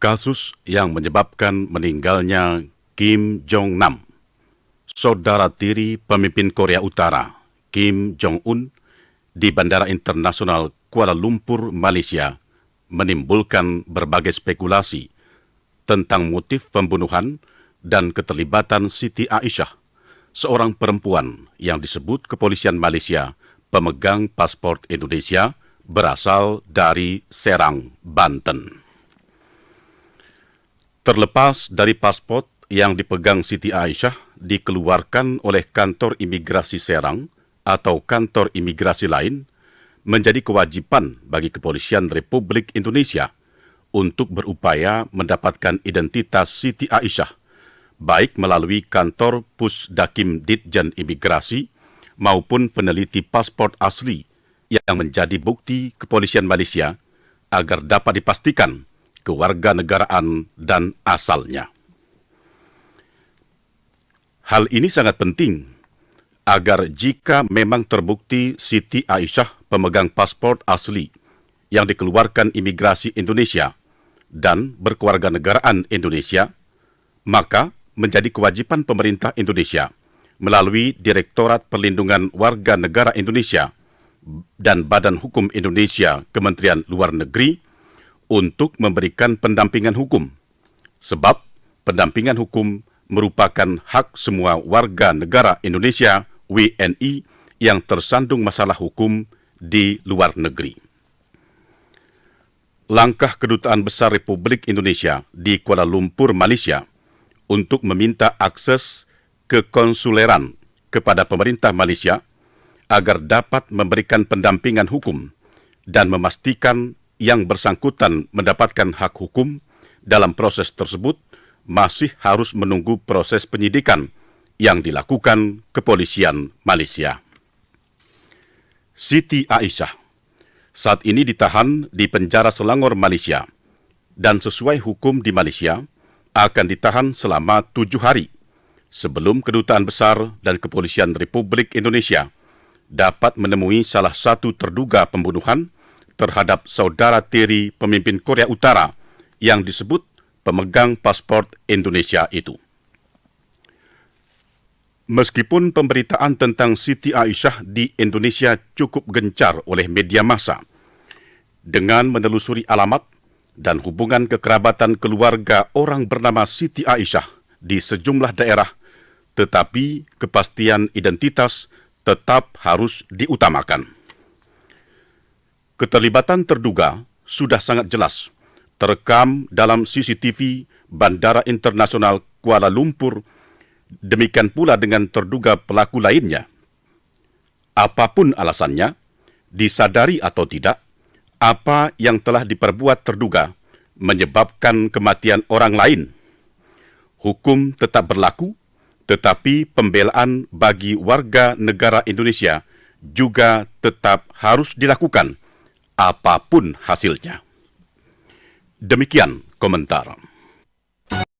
Kasus yang menyebabkan meninggalnya Kim Jong-nam, saudara tiri pemimpin Korea Utara, Kim Jong-un, di Bandara Internasional Kuala Lumpur, Malaysia, menimbulkan berbagai spekulasi tentang motif pembunuhan dan keterlibatan Siti Aisyah, seorang perempuan yang disebut kepolisian Malaysia pemegang paspor Indonesia berasal dari Serang, Banten. Terlepas dari paspor yang dipegang Siti Aisyah dikeluarkan oleh kantor imigrasi Serang atau kantor imigrasi lain, menjadi kewajiban bagi Kepolisian Republik Indonesia untuk berupaya mendapatkan identitas Siti Aisyah, baik melalui kantor Pusdakim Ditjen Imigrasi maupun peneliti paspor asli yang menjadi bukti Kepolisian Malaysia agar dapat dipastikan kewarganegaraan dan asalnya. Hal ini sangat penting agar jika memang terbukti Siti Aisyah pemegang paspor asli yang dikeluarkan imigrasi Indonesia dan berkewarganegaraan Indonesia, maka menjadi kewajiban pemerintah Indonesia melalui Direktorat Perlindungan Warga Negara Indonesia dan Badan Hukum Indonesia Kementerian Luar Negeri untuk memberikan pendampingan hukum, sebab pendampingan hukum merupakan hak semua warga negara Indonesia WNI yang tersandung masalah hukum di luar negeri. Langkah Kedutaan Besar Republik Indonesia di Kuala Lumpur, Malaysia untuk meminta akses kekonsuleran kepada pemerintah Malaysia agar dapat memberikan pendampingan hukum dan memastikan yang bersangkutan mendapatkan hak hukum dalam proses tersebut masih harus menunggu proses penyidikan yang dilakukan Kepolisian Malaysia. Siti Aisyah saat ini ditahan di penjara Selangor, Malaysia, dan sesuai hukum di Malaysia akan ditahan selama 7 hari sebelum Kedutaan Besar dan Kepolisian Republik Indonesia dapat menemui salah satu terduga pembunuhan terhadap saudara tiri pemimpin Korea Utara yang disebut pemegang paspor Indonesia itu. Meskipun pemberitaan tentang Siti Aisyah di Indonesia cukup gencar oleh media massa, dengan menelusuri alamat dan hubungan kekerabatan keluarga orang bernama Siti Aisyah di sejumlah daerah, tetapi kepastian identitas tetap harus diutamakan. Keterlibatan terduga sudah sangat jelas terekam dalam CCTV Bandara Internasional Kuala Lumpur, demikian pula dengan terduga pelaku lainnya. Apapun alasannya, disadari atau tidak, apa yang telah diperbuat terduga menyebabkan kematian orang lain. Hukum tetap berlaku, tetapi pembelaan bagi warga negara Indonesia juga tetap harus dilakukan, apapun hasilnya. Demikian komentar.